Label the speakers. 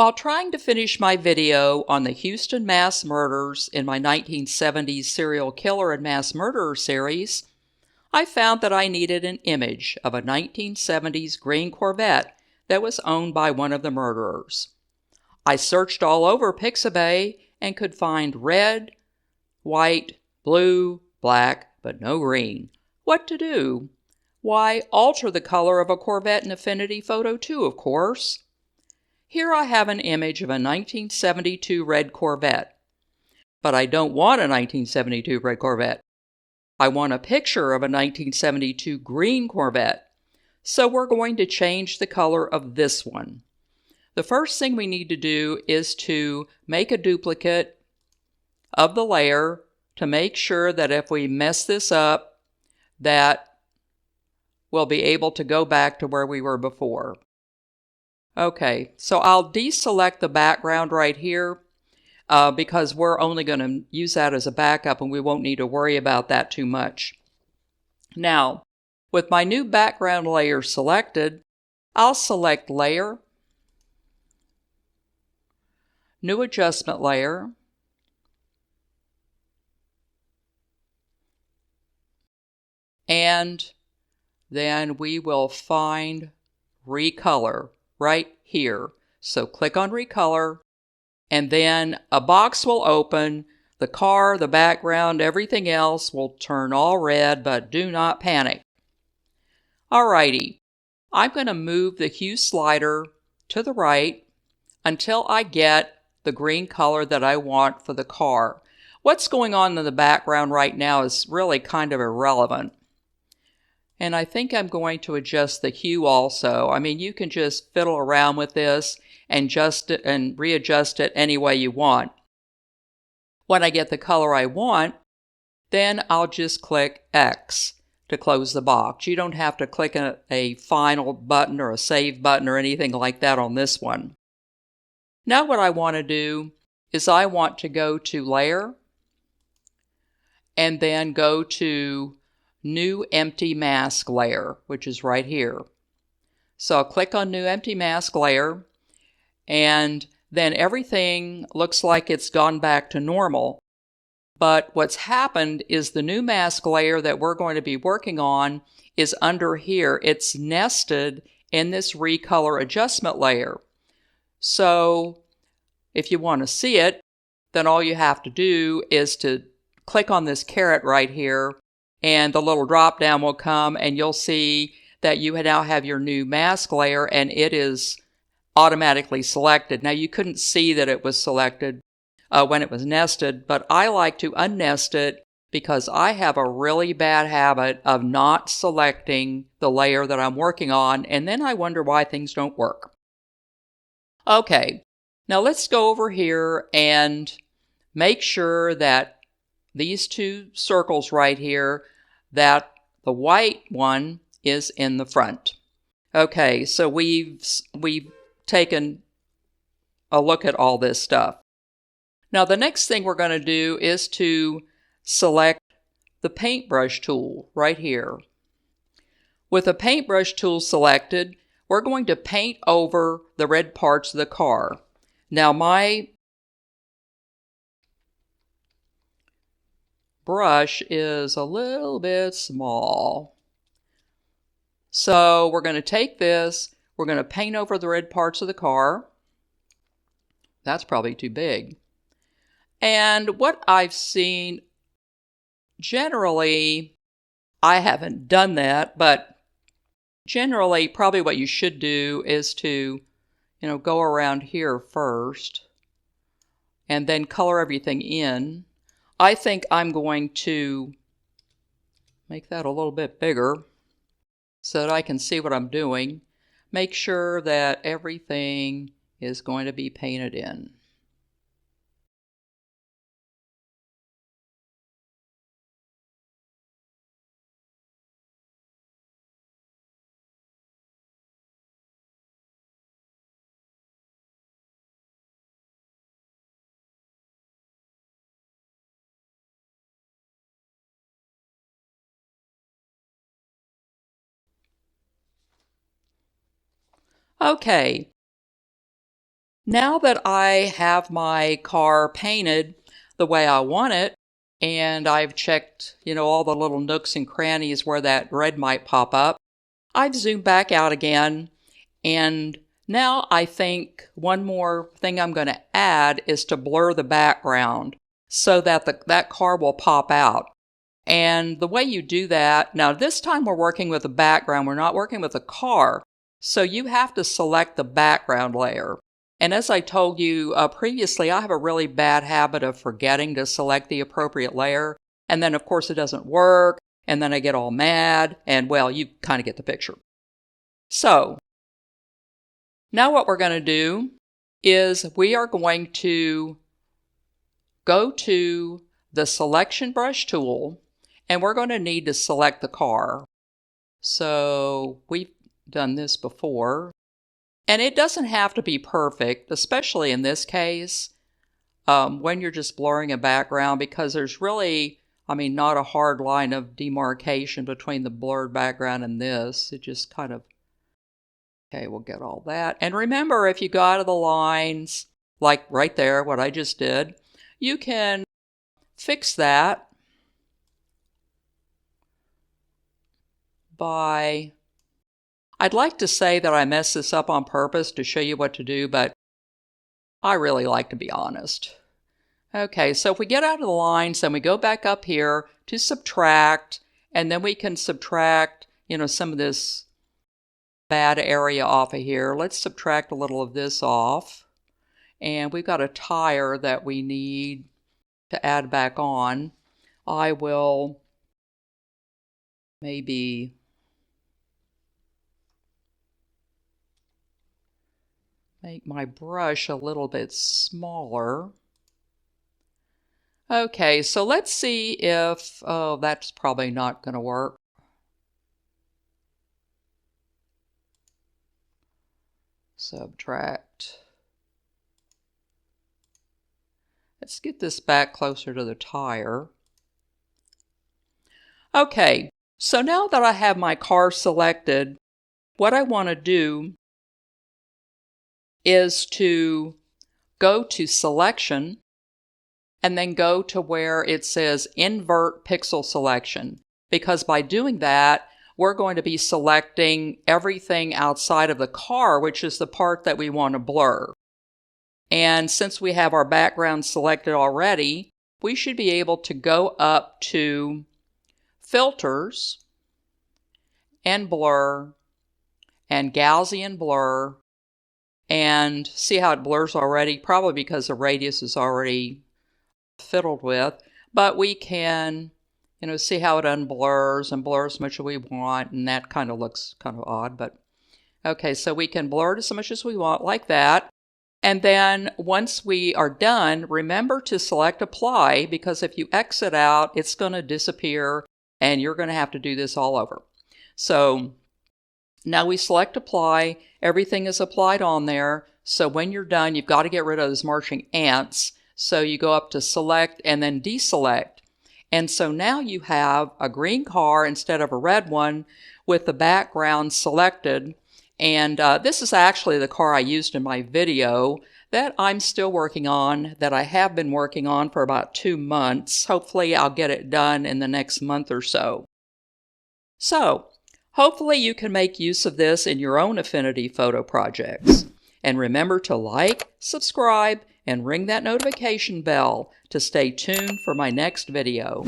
Speaker 1: While trying to finish my video on the Houston mass murders in my 1970s serial killer and mass murderer series, I found that I needed an image of a 1970s green Corvette that was owned by one of the murderers. I searched all over Pixabay and could find red, white, blue, black, but no green. What to do? Why, alter the color of a Corvette in Affinity Photo 2, of course. Here I have an image of a 1972 red Corvette. But I don't want a 1972 red Corvette. I want a picture of a 1972 green Corvette. So we're going to change the color of this one. The first thing we need to do is to make a duplicate of the layer to make sure that if we mess this up, that we'll be able to go back to where we were before. Okay, so I'll deselect the background right here because we're only going to use that as a backup and we won't need to worry about that too much. Now, with my new background layer selected, I'll select Layer, New Adjustment Layer, and then we will find Recolor right here. So click on Recolor, and then a box will open. The car, the background, everything else will turn all red, but do not panic. Alrighty, I'm going to move the hue slider to the right until I get the green color that I want for the car. What's going on in the background right now is really kind of irrelevant. And I think I'm going to adjust the hue also. I mean, you can just fiddle around with this and adjust it and readjust it any way you want. When I get the color I want, then I'll just click X to close the box. You don't have to click a final button or a save button or anything like that on this one. Now what I want to do is I want to go to Layer and then go to New Empty Mask Layer, which is right here. So I'll click on New Empty Mask Layer, and then everything looks like it's gone back to normal. But what's happened is the new mask layer that we're going to be working on is under here. It's nested in this Recolor adjustment layer. So if you want to see it, then all you have to do is to click on this caret right here, and the little drop down will come and you'll see that you now have your new mask layer and it is automatically selected. Now you couldn't see that it was selected when it was nested, but I like to unnest it because I have a really bad habit of not selecting the layer that I'm working on, and then I wonder why things don't work. Okay, now let's go over here and make sure that these two circles right here, that the white one is in the front. Okay, so we've taken a look at all this stuff. Now the next thing we're going to do is to select the paintbrush tool right here. With the paintbrush tool selected, we're going to paint over the red parts of the car. Now my brush is a little bit small. So we're going to take this, we're going to paint over the red parts of the car. That's probably too big. And what I've seen, generally, I haven't done that, but generally probably what you should do is to, go around here first and then color everything in. I think I'm going to make that a little bit bigger so that I can see what I'm doing. Make sure that everything is going to be painted in. Okay, Now that I have my car painted the way I want it, and I've checked, all the little nooks and crannies where that red might pop up, I've zoomed back out again, and now I think one more thing I'm going to add is to blur the background so that that car will pop out. And the way you do that, now this time we're working with the background, we're not working with the car, so you have to select the background layer. And as I told you previously, I have a really bad habit of forgetting to select the appropriate layer, and then of course it doesn't work, and then I get all mad, and well, you kind of get the picture. So, now what we're going to do is we are going to go to the selection brush tool, and we're going to need to select the car. So we've done this before, and it doesn't have to be perfect, especially in this case, when you're just blurring a background, because there's really, not a hard line of demarcation between the blurred background and this. It just kind of, okay, we'll get all that. And remember, if you go out of the lines, like right there, what I just did, you can fix that by, I'd like to say that I messed this up on purpose to show you what to do, but I really like to be honest. Okay, so if we get out of the lines, then we go back up here to subtract, and then we can subtract, some of this bad area off of here. Let's subtract a little of this off. And we've got a tire that we need to add back on. I will maybe make my brush a little bit smaller. Okay, so let's see if, oh, that's probably not going to work. Subtract. Let's get this back closer to the tire. Okay, so now that I have my car selected, what I want to do is to go to Selection and then go to where it says Invert Pixel Selection, because by doing that, we're going to be selecting everything outside of the car, which is the part that we want to blur. And since we have our background selected already, we should be able to go up to Filters and Blur and Gaussian Blur, and see how it blurs already, probably because the radius is already fiddled with, but we can see how it unblurs and blurs as much as we want, and that kind of looks kind of odd, but okay, so we can blur it as much as we want like that. And then once we are done, remember to select Apply, because if you exit out, it's going to disappear and you're going to have to do this all over. So now we select Apply, everything is applied on there, so when you're done, you've got to get rid of those marching ants. So you go up to Select and then Deselect. And so now you have a green car instead of a red one with the background selected. And this is actually the car I used in my video that I'm still working on, that I have been working on for about 2 months. Hopefully I'll get it done in the next month or so. So hopefully you can make use of this in your own Affinity photo projects. And remember to like, subscribe, and ring that notification bell to stay tuned for my next video.